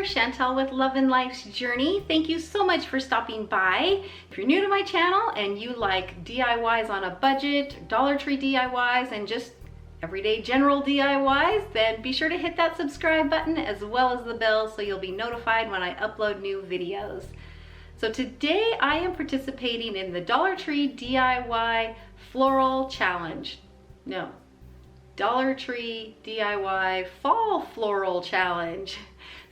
there, Chantel with Love and Life's Journey. Thank you so much for stopping by. If you're new to my channel and you like DIYs on a budget, Dollar Tree DIYs, and just everyday general DIYs, then be sure to hit that subscribe button as well as the bell so you'll be notified when I upload new videos. So today I am participating in the Dollar Tree DIY Floral Challenge. No, Dollar Tree DIY Fall Floral Challenge.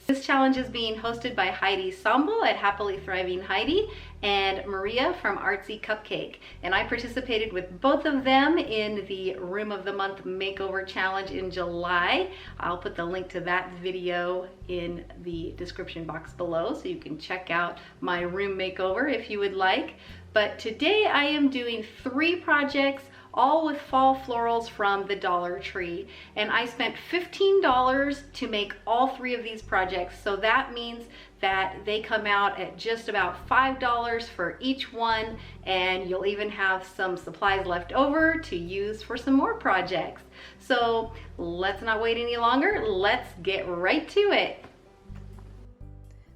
This challenge is being hosted by Heidi Samble at Happily Thriving Heidi and Maria from Artsy Cupcake. And I participated with both of them in the Room of the Month Makeover Challenge in July. I'll put the link to that video in the description box below so you can check out my room makeover if you would like. But today I am doing 3 projects, all with fall florals from the Dollar Tree. And I spent $15 to make all 3 of these projects. So that means that they come out at just about $5 for each one. And you'll even have some supplies left over to use for some more projects. So let's not wait any longer. Let's get right to it.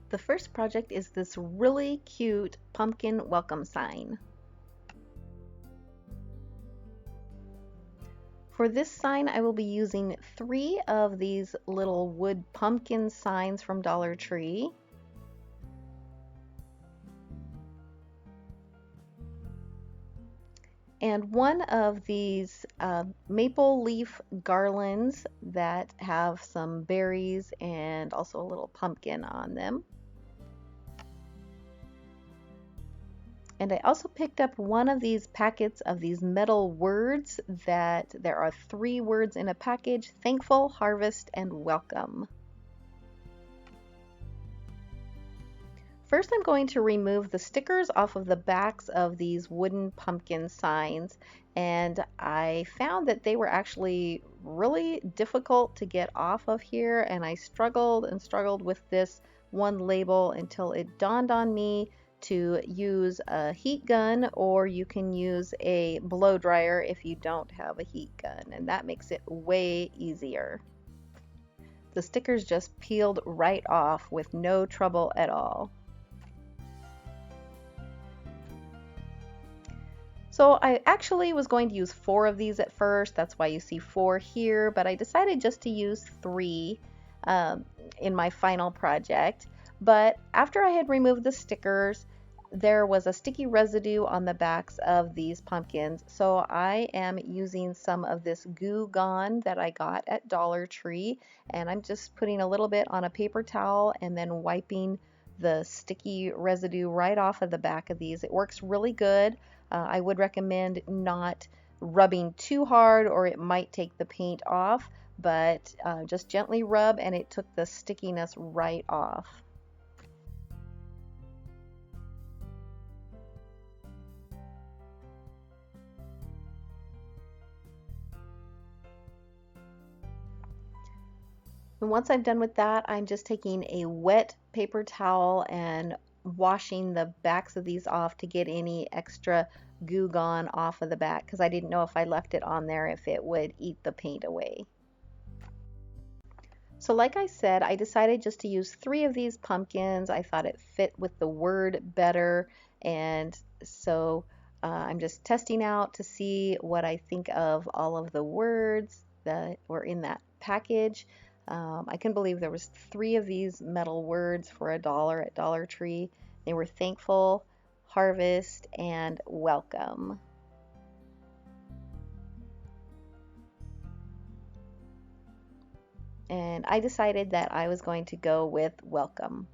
The first project is this really cute pumpkin welcome sign. For this sign, I will be using 3 of these little wood pumpkin signs from Dollar Tree. And 1 of these maple leaf garlands that have some berries and also a little pumpkin on them. And I also picked up 1 of these packets of these metal words that there are 3 words in a package: thankful, harvest, and welcome. First, I'm going to remove the stickers off of the backs of these wooden pumpkin signs, and I found that they were actually really difficult to get off of here, and I struggled and struggled with this one label until it dawned on me to use a heat gun, or you can use a blow dryer if you don't have a heat gun, and that makes it way easier. The stickers just peeled right off with no trouble at all. So I actually was going to use 4 of these at first, that's why you see 4 here, but I decided just to use 3 in my final project. But after I had removed the stickers, there was a sticky residue on the backs of these pumpkins, so I am using some of this Goo Gone that I got at Dollar Tree, and I'm just putting a little bit on a paper towel and then wiping the sticky residue right off of the back of these. It works really good. I would recommend not rubbing too hard or it might take the paint off, but just gently rub and it took the stickiness right off. And once I'm done with that, I'm just taking a wet paper towel and washing the backs of these off to get any extra Goo Gone off of the back, because I didn't know if I left it on there if it would eat the paint away. So like I said, I decided just to use 3 of these pumpkins. I thought it fit with the word better, and so I'm just testing out to see what I think of all of the words that were in that package. I couldn't believe there was 3 of these metal words for $1 at Dollar Tree. They were thankful, harvest, and welcome. And I decided that I was going to go with welcome.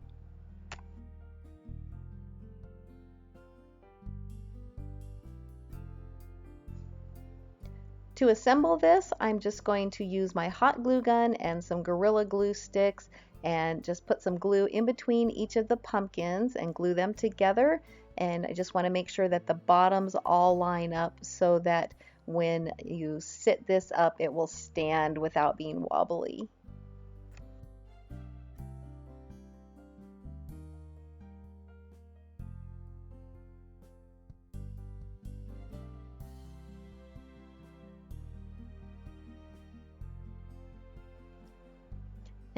To assemble this, I'm just going to use my hot glue gun and some Gorilla Glue sticks and just put some glue in between each of the pumpkins and glue them together. And I just want to make sure that the bottoms all line up so that when you sit this up, it will stand without being wobbly.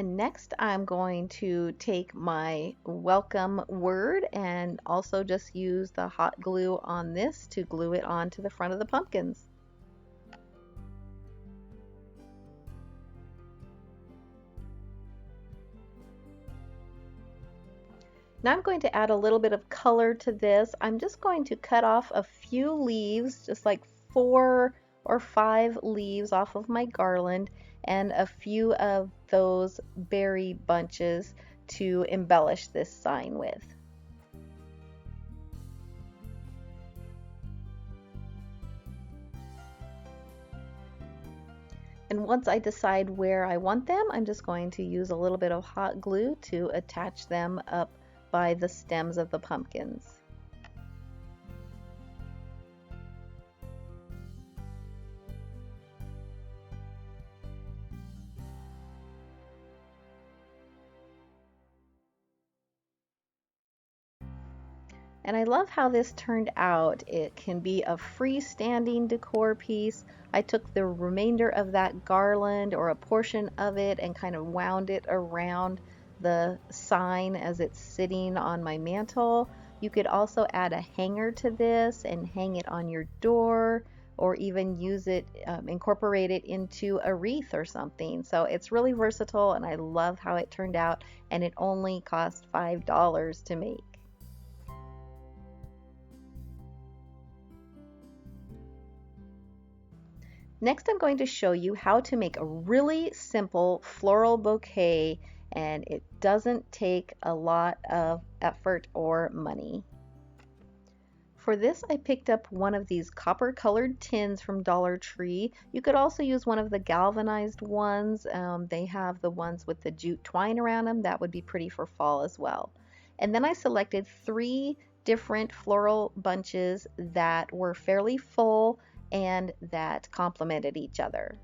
And next I'm going to take my welcome word and also just use the hot glue on this to glue it onto the front of the pumpkins. Now I'm going to add a little bit of color to this. I'm just going to cut off a few leaves, just like 4 or 5 leaves off of my garland, and a few of those berry bunches to embellish this sign with. And once I decide where I want them, I'm just going to use a little bit of hot glue to attach them up by the stems of the pumpkins. And I love how this turned out. It can be a freestanding decor piece. I took the remainder of that garland or a portion of it and kind of wound it around the sign as it's sitting on my mantle. You could also add a hanger to this and hang it on your door, or even use it, incorporate it into a wreath or something. So it's really versatile, and I love how it turned out, and it only cost $5 to make. Next, I'm going to show you how to make a really simple floral bouquet, and it doesn't take a lot of effort or money. For this, I picked up one of these copper colored tins from Dollar Tree. You could also use one of the galvanized ones. They have the ones with the jute twine around them. That would be pretty for fall as well. And then I selected 3 different floral bunches that were fairly full and that complemented each other.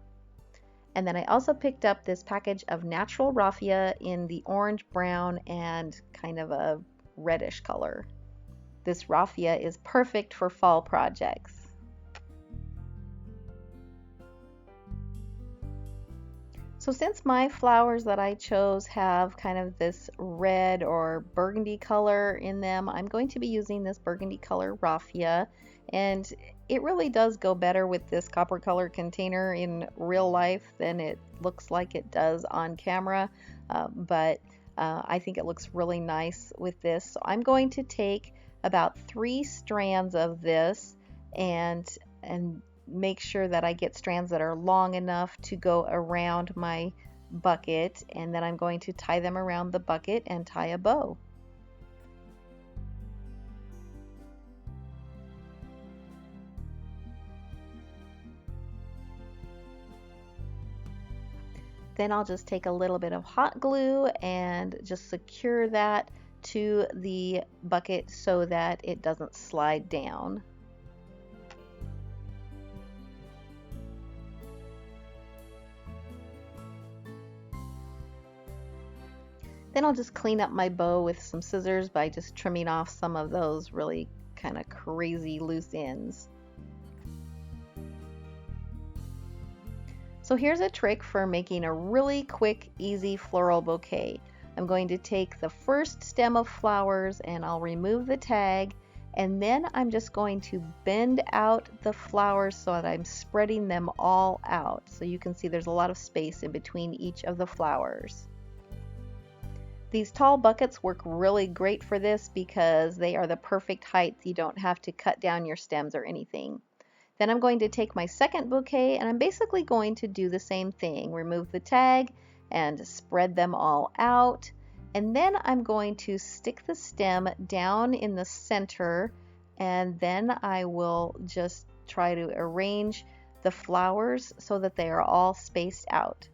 And then I also picked up this package of natural raffia in the orange, brown, and kind of a reddish color. This raffia is perfect for fall projects. So since my flowers that I chose have kind of this red or burgundy color in them, I'm going to be using this burgundy color raffia, and it really does go better with this copper color container in real life than it looks like it does on camera, but I think it looks really nice with this. So I'm going to take about 3 strands of this and make sure that I get strands that are long enough to go around my bucket, and then I'm going to tie them around the bucket and tie a bow. Then I'll just take a little bit of hot glue and just secure that to the bucket so that it doesn't slide down. Then I'll just clean up my bow with some scissors by just trimming off some of those really kind of crazy loose ends. So here's a trick for making a really quick, easy floral bouquet. I'm going to take the first stem of flowers and I'll remove the tag, and then I'm just going to bend out the flowers so that I'm spreading them all out. So you can see there's a lot of space in between each of the flowers. These tall buckets work really great for this because they are the perfect height. You don't have to cut down your stems or anything. Then I'm going to take my second bouquet and I'm basically going to do the same thing. Remove the tag and spread them all out. And then I'm going to stick the stem down in the center, and then I will just try to arrange the flowers so that they are all spaced out.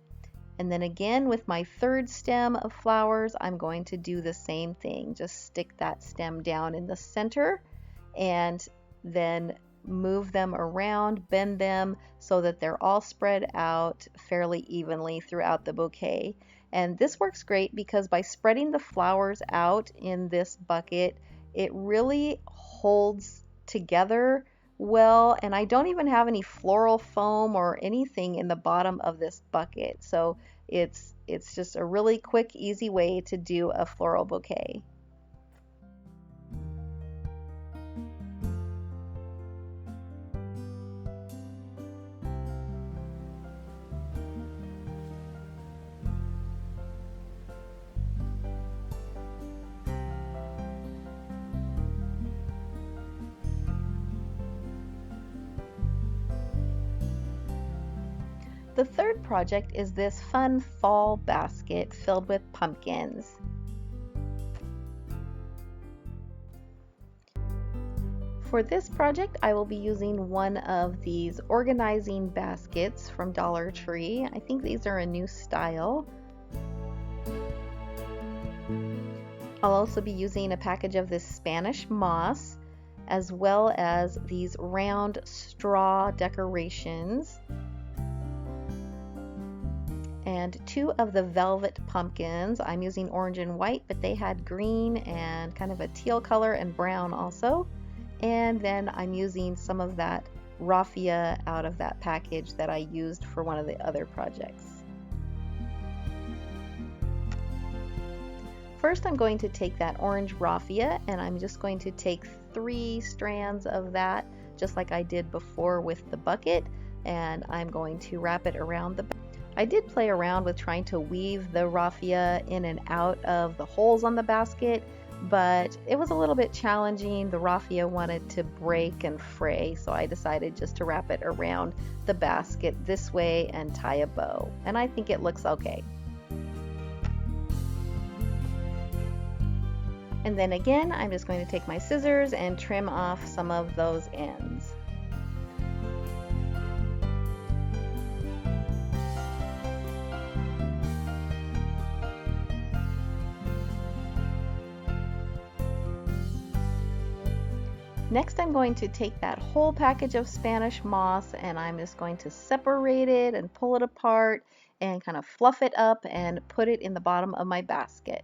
And then again with my third stem of flowers, I'm going to do the same thing. Just stick that stem down in the center and then move them around, bend them so that they're all spread out fairly evenly throughout the bouquet. And this works great because by spreading the flowers out in this bucket, it really holds together well, and I don't even have any floral foam or anything in the bottom of this bucket, so it's it's just a really quick, easy way to do a floral bouquet. The third project is this fun fall basket filled with pumpkins. For this project, I will be using one of these organizing baskets from Dollar Tree. I think these are a new style. I'll also be using a package of this Spanish moss, as well as these round straw decorations, and 2 of the velvet pumpkins. I'm using orange and white, but they had green and kind of a teal color and brown also. And then I'm using some of that raffia out of that package that I used for one of the other projects. First, I'm going to take that orange raffia and I'm just going to take 3 strands of that, just like I did before with the bucket, and I'm going to wrap it around the back. I did play around with trying to weave the raffia in and out of the holes on the basket, but it was a little bit challenging. The raffia wanted to break and fray, so I decided just to wrap it around the basket this way and tie a bow, and I think it looks okay. And then again, I'm just going to take my scissors and trim off some of those ends. Next, I'm going to take that whole package of Spanish moss and I'm just going to separate it and pull it apart and kind of fluff it up and put it in the bottom of my basket.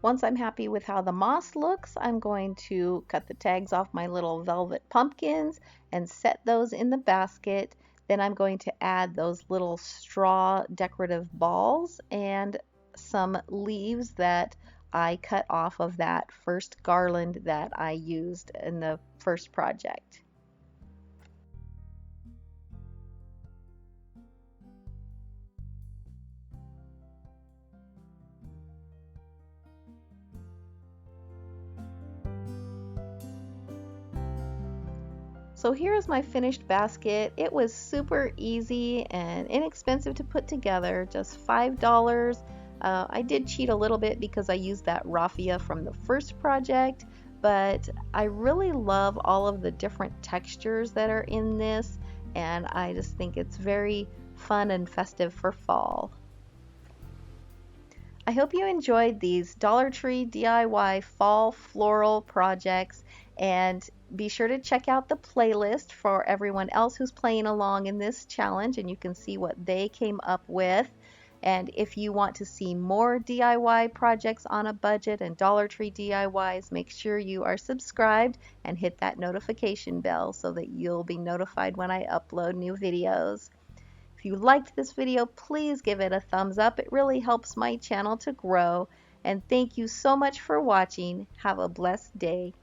Once I'm happy with how the moss looks, I'm going to cut the tags off my little velvet pumpkins and set those in the basket. Then I'm going to add those little straw decorative balls and some leaves that I cut off of that first garland that I used in the first project. So here's my finished basket. It was super easy and inexpensive to put together, just $5. I did cheat a little bit because I used that raffia from the first project, but I really love all of the different textures that are in this, and I just think it's very fun and festive for fall. I hope you enjoyed these Dollar Tree DIY fall floral projects, and be sure to check out the playlist for everyone else who's playing along in this challenge, and you can see what they came up with. And if you want to see more DIY projects on a budget and Dollar Tree DIYs, make sure you are subscribed and hit that notification bell so that you'll be notified when I upload new videos. If you liked this video, please give it a thumbs up. It really helps my channel to grow. And thank you so much for watching. Have a blessed day.